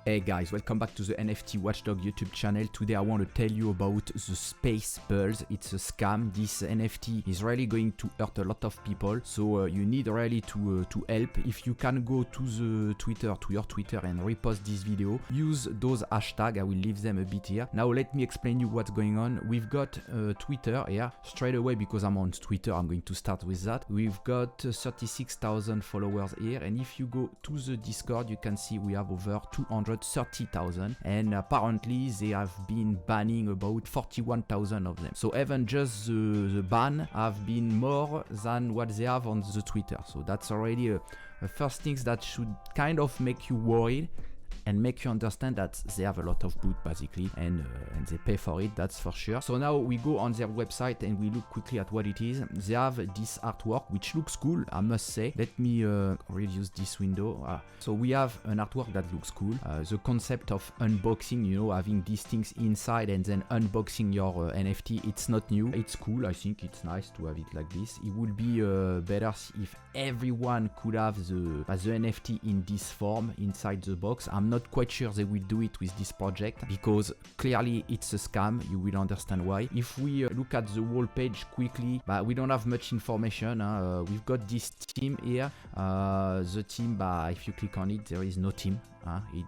Hey guys, welcome back to the NFT WatchDog YouTube channel. Today I want to tell you about the SpaceBulls. It's a scam. This NFT is really going to hurt a lot of people, so you need really to help. If you can go to the Twitter, to your Twitter, and repost this video, use those hashtags. I will leave them a bit here. Now let me explain you what's going on. We've got Twitter here straight away because I'm on Twitter. I'm going to start with that. We've got 36,000 followers here, and if you go to the Discord, you can see we have over 230,000, and apparently they have been banning about 41,000 of them. So even just the ban have been more than what they have on the Twitter. So that's already a first thing that should kind of make you worried and make you understand that they have a lot of boot basically, and they pay for it, that's for sure. So now we go on their website and we look quickly at what it is. They have this artwork which looks cool, I must say. Let me reduce this window. So we have an artwork that looks cool. The concept of unboxing, you know, having these things inside and then unboxing your NFT, it's not new, it's cool. I think it's nice to have it like this. It would be better if everyone could have the NFT in this form inside the box. I'm not quite sure they will do it with this project because clearly it's a scam. You will understand why. If we look at the whole page quickly, but we don't have much information. We've got this team here. The team, if you click on it, there is no team. It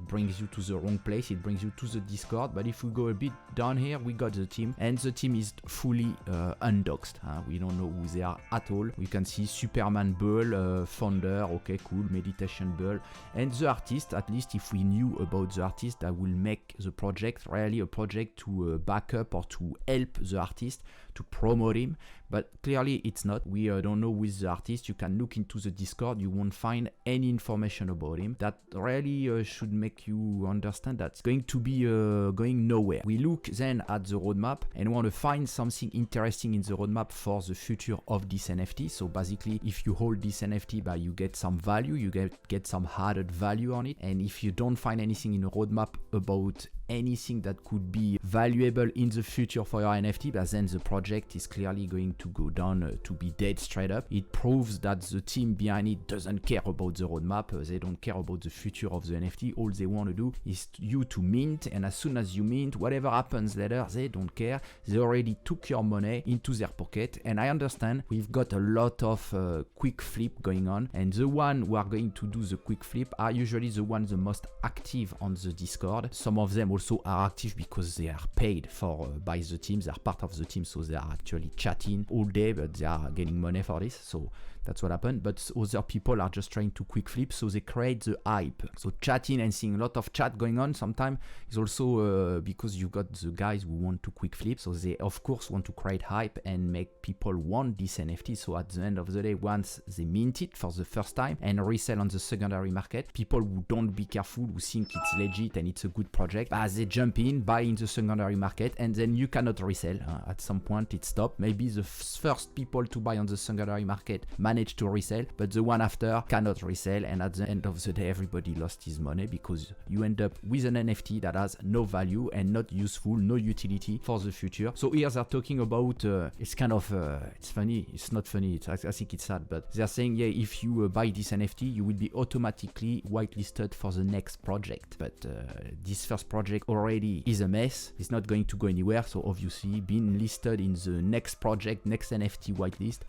brings you to the wrong place. It brings you to the Discord. But if we go a bit down here, we got the team, and the team is fully undoxxed. We don't know who they are at all. We can see Superman Bull, founder, okay, cool, meditation bull, and the artist. At least if we knew about the artist, that will make the project really a project to back up or to help the artist, to promote him. But clearly it's not. We don't know who is the artist. You can look into the Discord. You won't find any information about him. That really should make you understand that it's going to be going nowhere. We look then at the roadmap and want to find something interesting in the roadmap for the future of this NFT. So basically, if you hold this NFT, you get some value, you get some added value on it. And if you don't find anything in a roadmap about anything that could be valuable in the future for your NFT, then the project is clearly going to go down to be dead straight up. It proves that the team behind it doesn't care about the roadmap. They don't care about the future of the NFT. All they want to do is you to mint, and as soon as you mint, whatever happens later, they don't care. They already took your money into their pocket. And I understand we've got a lot of quick flip going on, and the one who are going to do the quick flip are usually the ones the most active on the Discord. Some of them also are active because they are paid for by the team. They are part of the team, so they are actually chatting all day, but they are getting money for this. So that's what happened. But other people are just trying to quick flip, so they create the hype. So chatting and seeing a lot of chat going on sometimes is also because you got the guys who want to quick flip, so they of course want to create hype and make people want this NFT. So at the end of the day, once they mint it for the first time and resell on the secondary market, people who don't be careful, who think it's legit and it's a good project, they jump in, buy in the secondary market, and then you cannot resell. At some point it stopped. Maybe the first people to buy on the secondary market managed to resell, but the one after cannot resell, and at the end of the day everybody lost his money because you end up with an NFT that has no value and not useful, no utility for the future. So here they're talking about it's kind of it's funny, it's not funny, I think it's sad, but they're saying, yeah, if you buy this NFT, you will be automatically whitelisted for the next project. But this first project already is a mess. It's not going to go anywhere, so obviously being listed in the next project, next NFT whitelist,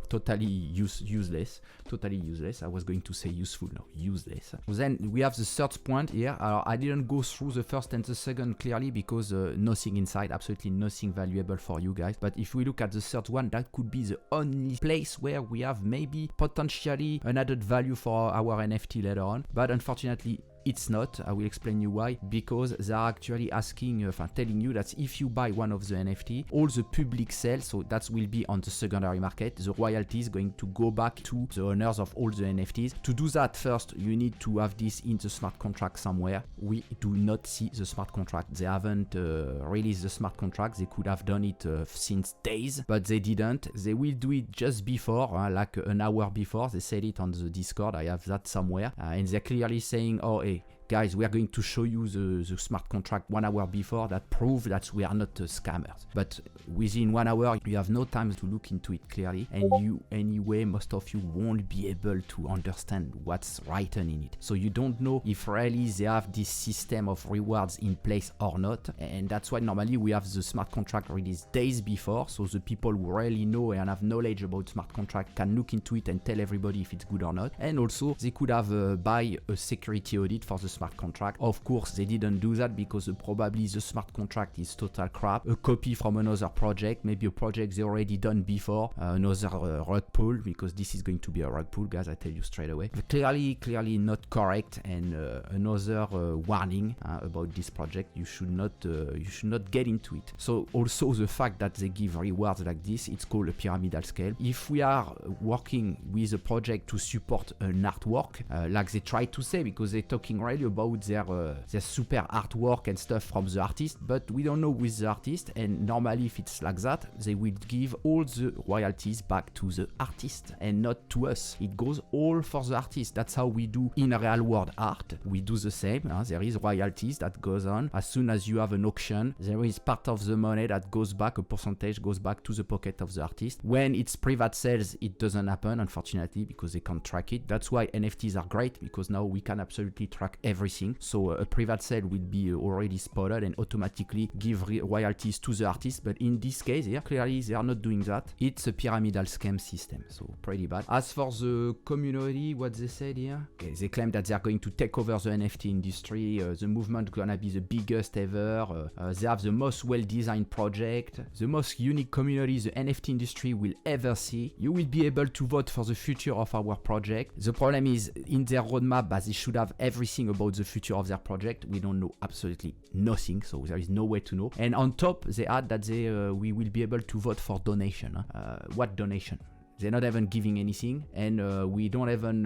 totally useless. Totally useless. I was going to say useful, no, useless. Then we have the third point here. I didn't go through the first and the second clearly because nothing inside, absolutely nothing valuable for you guys. But if we look at the third one, that could be the only place where we have maybe potentially an added value for our NFT later on. But unfortunately, it's not. I will explain you why. Because they are actually asking, telling you that if you buy one of the NFT, all the public sales, so that will be on the secondary market, the royalty is going to go back to the owners of all the NFTs. To do that, first, you need to have this in the smart contract somewhere. We do not see the smart contract. They haven't released the smart contract. They could have done it since days, but they didn't. They will do it just before, like an hour before. They said it on the Discord. I have that somewhere. And they're clearly saying, oh, hey, guys, we are going to show you the smart contract 1 hour before that prove that we are not scammers. But within 1 hour, you have no time to look into it clearly, and you anyway, most of you won't be able to understand what's written in it. So you don't know if really they have this system of rewards in place or not, and that's why normally we have the smart contract released days before, so the people who really know and have knowledge about smart contract can look into it and tell everybody if it's good or not. And also they could have buy a security audit for the smart contract. Of course they didn't do that because probably the smart contract is total crap, a copy from another project, maybe a project they already done before, another rug pull, because this is going to be a rug pull, guys, I tell you straight away. But clearly not correct, and another warning about this project. You should not get into it. So also the fact that they give rewards like this, it's called a pyramidal scale. If we are working with a project to support an artwork, like they try to say, because they're talking really about their super artwork and stuff from the artist, but we don't know with the artist, and normally if it's like that, they will give all the royalties back to the artist and not to us. It goes all for the artist. That's how we do in real world art. We do the same. There is royalties that goes on. As soon as you have an auction, there is part of the money that goes back, a percentage goes back to the pocket of the artist. When it's private sales, it doesn't happen, unfortunately, because they can't track it. That's why NFTs are great, because now we can absolutely track everything. So a private sale will be already spotted and automatically give royalties to the artist. But in this case here, clearly they are not doing that. It's a pyramidal scam system, so pretty bad. As for the community, what they said here, okay, they claim that they are going to take over the NFT industry. The movement gonna be the biggest ever. They have the most well-designed project, the most unique community the NFT industry will ever see. You will be able to vote for the future of our project. The problem is in their roadmap, as they should have everything about the future of their project. We don't know absolutely nothing, so there is no way to know. And on top, they add that we will be able to vote for donation. What donation? They're not even giving anything, and we don't even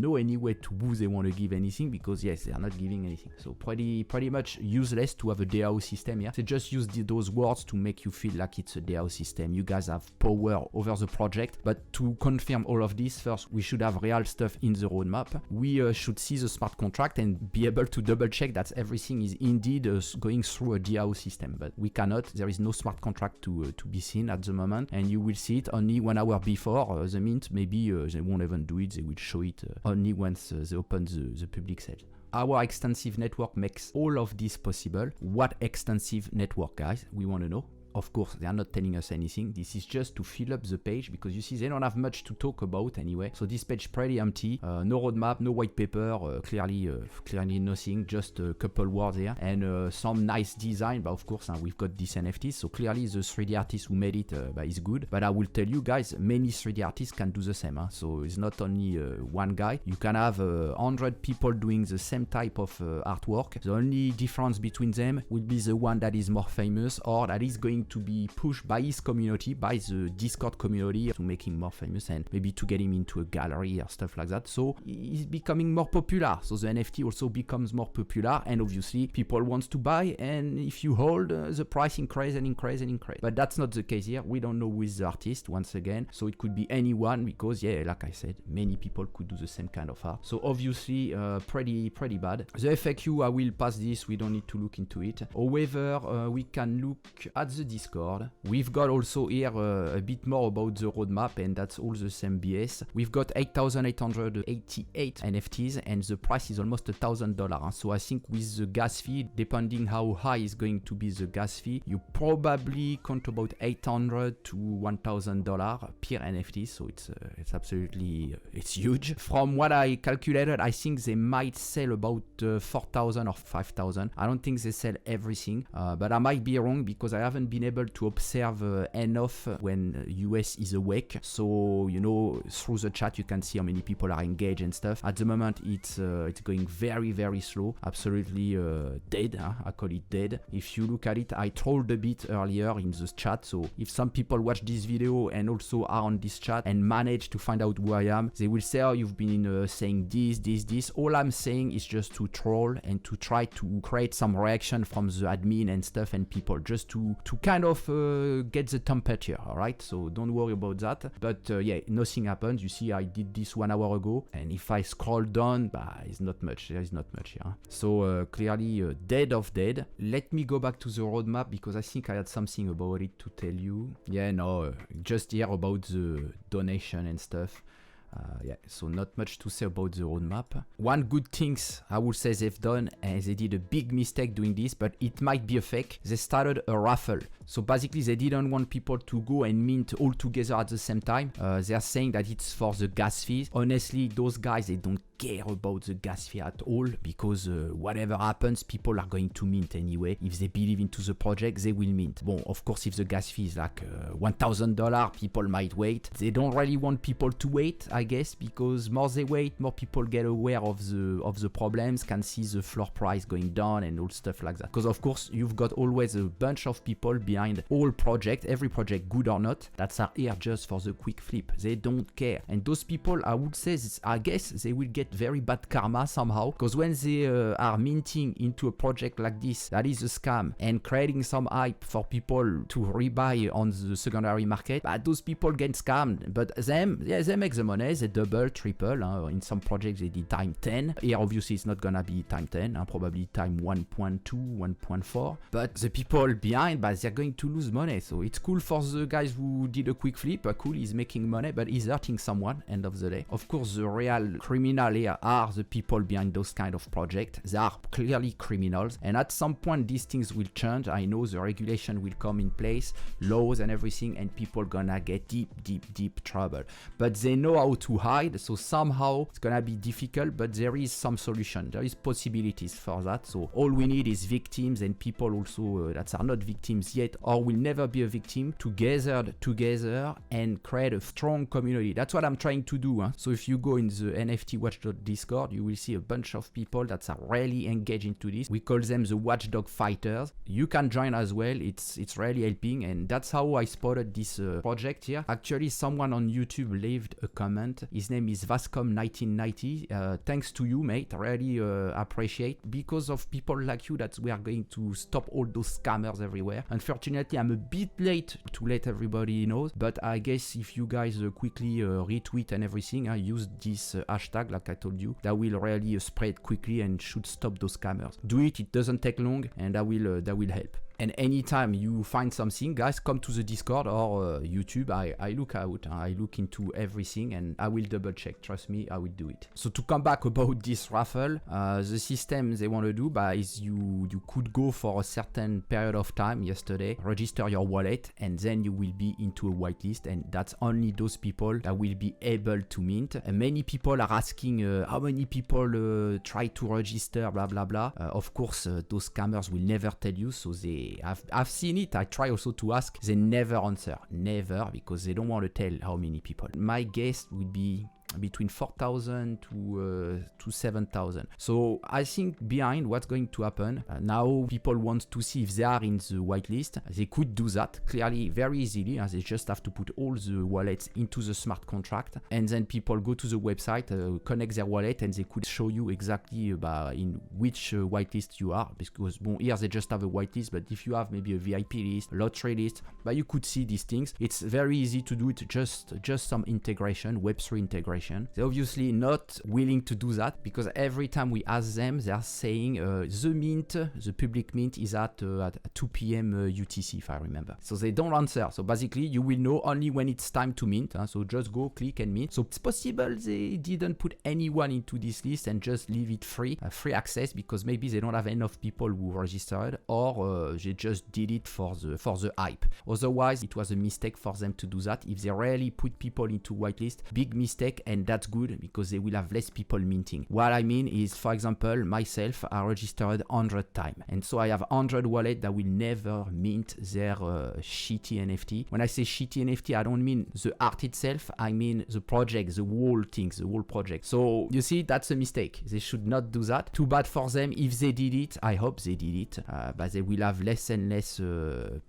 know anyway to who they want to give anything, because yes, they are not giving anything. So pretty much useless to have a DAO system here. They just use those words to make you feel like it's a DAO system. You guys have power over the project, but to confirm all of this, first we should have real stuff in the roadmap. We should see the smart contract and be able to double check that everything is indeed going through a DAO system, but we cannot. There is no smart contract to be seen at the moment, and you will see it only 1 hour before. The mint, maybe they won't even do it, they will show it only once they open the public sale. Our extensive network makes all of this possible. What extensive network, guys? We want to know. Of course, they are not telling us anything. This is just to fill up the page, because you see they don't have much to talk about anyway. So this page pretty empty. No roadmap, no white paper, clearly nothing, just a couple words here, and some nice design. But of course, we've got this NFTs, so clearly the 3D artist who made it is good. But I will tell you guys, many 3D artists can do the same. So it's not only one guy. You can have 100 people doing the same type of artwork. The only difference between them will be the one that is more famous, or that is going to be pushed by his community, by the Discord community, to make him more famous and maybe to get him into a gallery or stuff like that. So he's becoming more popular. So the NFT also becomes more popular, and obviously people want to buy, and if you hold, the price increase and increase and increase. But that's not the case here. We don't know who is the artist once again, so it could be anyone, because yeah, like I said, many people could do the same kind of art. So obviously pretty bad. The FAQ, I will pass this, we don't need to look into it. However, we can look at the Discord. We've got also here a bit more about the roadmap, and that's all the same BS. We've got 8,888 NFTs, and the price is almost $1,000. So I think with the gas fee, depending how high is going to be the gas fee, you probably count about $800 to $1,000 per NFT. So it's absolutely it's huge. From what I calculated, I think they might sell about 4,000 or 5,000. I don't think they sell everything, but I might be wrong, because I haven't been able to observe enough when US is awake. So you know, through the chat you can see how many people are engaged and stuff. At the moment it's going very slow, absolutely dead. I call it dead. If you look at it, I trolled a bit earlier in the chat, so if some people watch this video and also are on this chat and manage to find out who I am, they will say, oh, you've been saying this. All I'm saying is just to troll and to try to create some reaction from the admin and stuff, and people just to kind kind of get the temperature, all right? So don't worry about that. But yeah, nothing happens. You see, I did this 1 hour ago, and if I scroll down, it's not much. There is not much here. So clearly dead of dead. Let me go back to the roadmap because I think I had something about it to tell you. Yeah, no, just here about the donation and stuff. Yeah, so not much to say about the roadmap. One good things I would say they've done, and they did a big mistake doing this, but it might be a fake. They started a raffle. So basically they didn't want people to go and mint all together at the same time. They are saying that it's for the gas fees. Honestly, those guys, they don't care about the gas fee at all, because whatever happens, people are going to mint anyway. If they believe into the project, they will mint. Bon, of course, if the gas fee is like $1,000, people might wait. They don't really want people to wait, I guess, because more they wait, more people get aware of the problems, can see the floor price going down and all stuff like that. Because of course, you've got always a bunch of people behind all projects, every project, good or not, that are here just for the quick flip. They don't care. And those people, I would say, I guess they will get very bad karma somehow, because when they are minting into a project like this, that is a scam, and creating some hype for people to rebuy on the secondary market, but those people get scammed. But them, yeah, they make the money, they double, triple. In some projects they did time 10. Here obviously it's not gonna be time 10, probably time 1.2, 1.4. But the people behind, but they're going to lose money. So it's cool for the guys who did a quick flip. Cool, he's making money, but he's hurting someone, end of the day. Of course, the real criminal here are the people behind those kind of projects. They are clearly criminals, and at some point these things will change. I know the regulation will come in place, laws and everything, and people gonna get deep trouble. But they know how to hide, so somehow it's gonna be difficult, but there is some solution. There is possibilities for that. So all we need is victims and people also that are not victims yet or will never be a victim to gather together and create a strong community. That's what I'm trying to do. So if you go in the NFT WatchDog Discord, you will see a bunch of people that are really engaged into this. We call them the WatchDog fighters. You can join as well. It's really helping, and that's how I spotted this project here. Actually, someone on YouTube left a comment. His name is Vascom1990. Thanks to you, mate. Really appreciate, because of people like you that we are going to stop all those scammers everywhere. Unfortunately, I'm a bit late to let everybody know, but I guess if you guys quickly retweet and everything, use this hashtag like I told you, that will really spread quickly and should stop those scammers. Do it, it doesn't take long, and that will help. And anytime you find something, guys, come to the Discord or YouTube. I look out, I look into everything, and I will double check. Trust me, I will do it. So to come back about this raffle, the system they want to do is you could go for a certain period of time yesterday, register your wallet, and then you will be into a whitelist, and that's only those people that will be able to mint. Many people are asking how many people try to register, blah blah blah. Of course, those scammers will never tell you, so I've seen it. I try also to ask. They never answer. Never, because they don't want to tell how many people. My guess would be between 4,000 to 7,000. So I think behind what's going to happen, now people want to see if they are in the whitelist. They could do that clearly very easily. They just have to put all the wallets into the smart contract, and then people go to the website, connect their wallet, and they could show you exactly in which whitelist you are. Because here they just have a whitelist, but if you have maybe a VIP list, lottery list, but you could see these things. It's very easy to do it. Just some integration, Web3 integration. They're obviously not willing to do that, because every time we ask them, they are saying the public mint is at 2 p.m. UTC, if I remember. So they don't answer. So basically, you will know only when it's time to mint. So just go, click and mint. So it's possible they didn't put anyone into this list and just leave it free access, because maybe they don't have enough people who registered, or they just did it for the hype. Otherwise, it was a mistake for them to do that. If they really put people into whitelist, big mistake. And that's good, because they will have less people minting. What I mean is, for example, myself, I registered 100 times, and so I have 100 wallets that will never mint their shitty NFT. When I say shitty NFT, I don't mean the art itself, I mean the project, the whole things, the whole project. So you see, that's a mistake. They should not do that. Too bad for them. If they did it, I hope they did it, but they will have less and less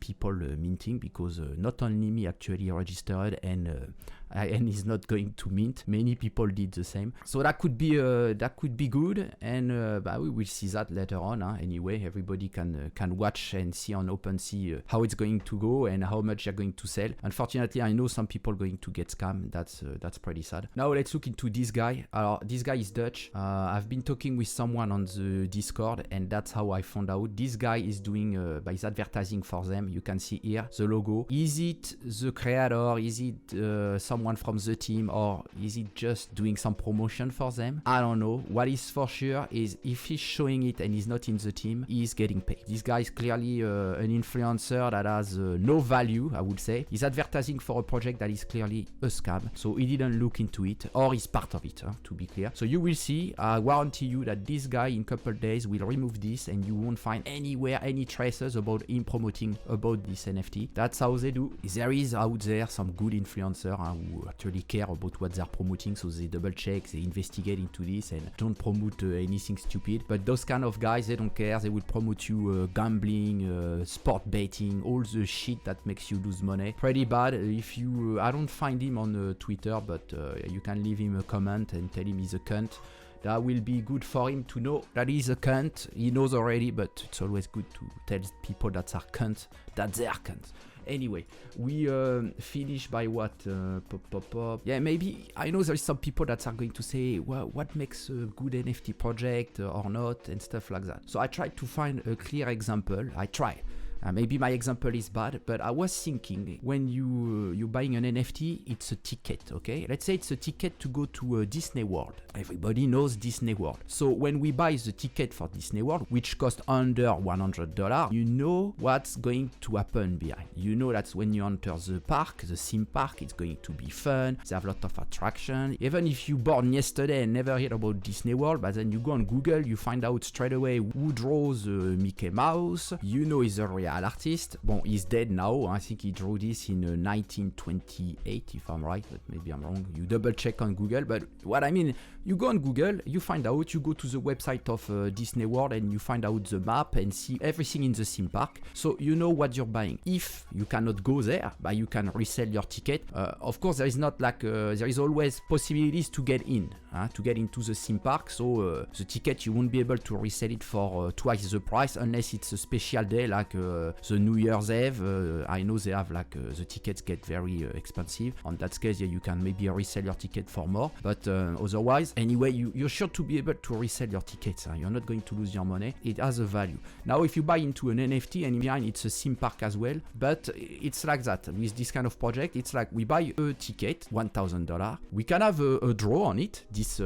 people minting, because not only me actually registered, and and is not going to mint. Many people did the same. So that could be good, and we will see that later on. Anyway, everybody can watch and see on OpenSea how it's going to go and how much they're going to sell. Unfortunately, I know some people going to get scammed. That's pretty sad. Now let's look into this guy. This guy is Dutch. I've been talking with someone on the Discord, and that's how I found out. This guy is doing his advertising for them. You can see here the logo. Is it the creator? Is it someone from the team, or is it just doing some promotion for them? I don't know. What is for sure is if he's showing it and he's not in the team, he's getting paid. This guy is clearly an influencer that has no value, I would say. He's advertising for a project that is clearly a scam, so he didn't look into it, or is part of it, to be clear. So you will see, I guarantee you that this guy in a couple days will remove this, and you won't find anywhere any traces about him promoting about this NFT. That's how they do. There is out there some good influencers who actually care about what they're promoting, so they double check, they investigate into this and don't promote anything stupid. But those kind of guys, they don't care. They will promote you gambling, sport betting, all the shit that makes you lose money. Pretty bad. If you I don't find him on Twitter, but you can leave him a comment and tell him he's a cunt. That will be good for him to know that he's a cunt. He knows already, but it's always good to tell people that are cunts that they are cunts. Anyway, we finish by what? Yeah, maybe I know there is some people that are going to say, well, what makes a good NFT project or not, and stuff like that. So I tried to find a clear example. Maybe my example is bad, but I was thinking when you're buying an NFT, it's a ticket, okay? Let's say it's a ticket to go to Disney World. Everybody knows Disney World. So when we buy the ticket for Disney World, which costs under $100, you know what's going to happen behind. You know that when you enter the park, the theme park, it's going to be fun. They have a lot of attraction. Even if you born yesterday and never heard about Disney World, but then you go on Google, you find out straight away who draws Mickey Mouse. You know he's a real artist. Bon, he's dead now. I think he drew this in 1928, if I'm right, but maybe I'm wrong. You double check on Google. But what I mean, you go on Google, you find out, you go to the website of Disney World and you find out the map and see everything in the theme park. So you know what you're buying. If you cannot go there, but you can resell your ticket. Of course, there is not like, there is always possibilities to get in, to get into the theme park. So the ticket, you won't be able to resell it for twice the price unless it's a special day like the New Year's Eve. I know they have like the tickets get very expensive. On that case, yeah, you can maybe resell your ticket for more, but otherwise, anyway, you're sure to be able to resell your tickets. You're not going to lose your money. It has a value. Now, if you buy into an NFT and behind it's a theme park as well, but it's like that with this kind of project. It's like we buy a ticket, $1,000. We can have a draw on it. This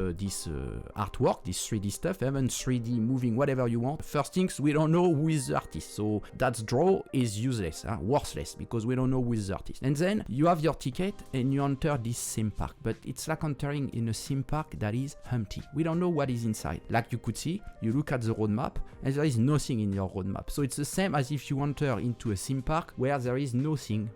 artwork, this 3D stuff, even 3D moving, whatever you want. First things, we don't know who is the artist, so that draw is useless, worthless, because we don't know who is the artist. And then you have your ticket and you enter this theme park, but it's like entering in a theme park that is empty. We don't know what is inside. Like you could see, you look at the roadmap and there is nothing in your roadmap. So it's the same as if you enter into a theme park where there is nothing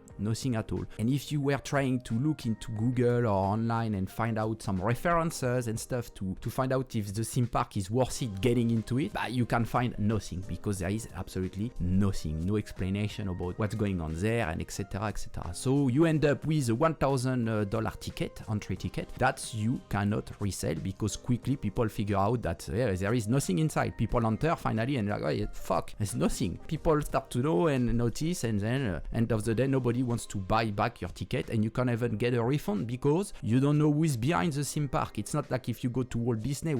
at all. And if you were trying to look into Google or online and find out some references and stuff to find out if the theme park is worth it getting into it, but you can find nothing because there is absolutely nothing, no explanation about what's going on there, and etc, etc. So you end up with a $1,000 ticket, entry ticket, that you cannot resell because quickly people figure out that there is nothing inside. People enter finally and like, oh, fuck, there's nothing. People start to know and notice, and then end of the day nobody wants to buy back your ticket, and you can't even get a refund because you don't know who is behind the theme park. It's not like if you go to Walt Disney,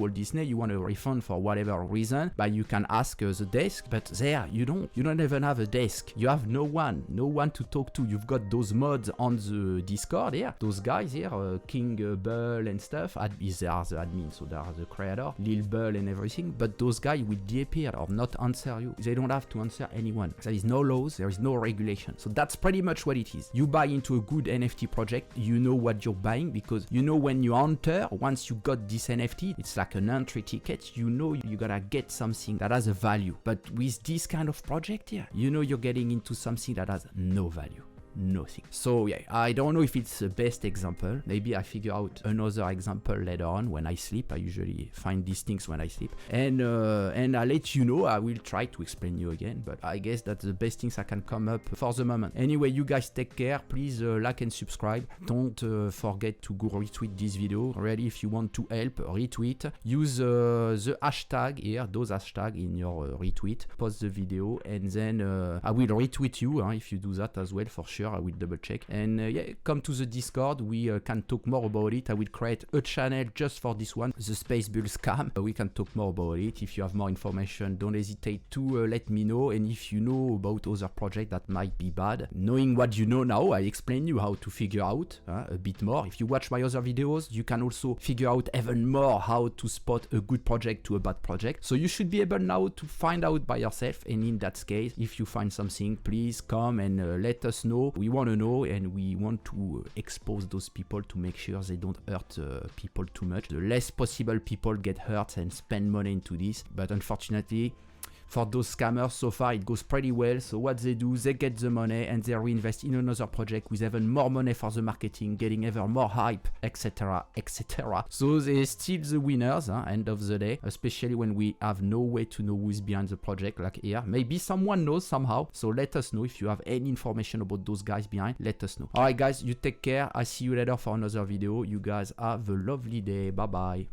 you want a refund for whatever reason, but you can ask the desk, but there you don't even have a desk. You have no one to talk to. You've got those mods on the Discord here, those guys here, King Bull and stuff, they are the admin, so they are the creator, Lil Bull and everything, but those guys will disappear or not answer you. They don't have to answer anyone. There is no laws, there is no regulation. So that's pretty much what it is. You buy into a good NFT project, you know what you're buying because you know when you enter, once you got this NFT, it's like an entry ticket, you know you gotta get something that has a value. But with this kind of project here, you know you're getting into something that has no value. nothing. So yeah, I don't know if it's the best example. Maybe I figure out another example later on when I sleep. I usually find these things when I sleep, and I'll let you know. I will try to explain you again, but I guess that's the best things I can come up for the moment. Anyway, you guys take care. Please like and subscribe. Don't forget to go retweet this video. Really, if you want to help, retweet. Use the hashtag here, those hashtag in your retweet. Post the video, and then I will retweet you if you do that as well, for sure. I will double check. And yeah, come to the Discord. We can talk more about it. I will create a channel just for this one, the SpaceBulls scam. We can talk more about it. If you have more information, don't hesitate to let me know. And if you know about other projects that might be bad, knowing what you know now, I explain you how to figure out a bit more. If you watch my other videos, you can also figure out even more how to spot a good project to a bad project. So you should be able now to find out by yourself. And in that case, if you find something, please come and let us know. We want to know, and we want to expose those people to make sure they don't hurt people too much. The less possible people get hurt and spend money into this. But unfortunately, for those scammers, so far it goes pretty well. So what they do, they get the money and they reinvest in another project with even more money for the marketing, getting ever more hype, etc, etc. So they steal the winners, end of the day, especially when we have no way to know who's behind the project, like here. Maybe someone knows somehow, so let us know. If you have any information about those guys behind, let us know. Alright guys, you take care. I see you later for another video. You guys have a lovely day. Bye bye.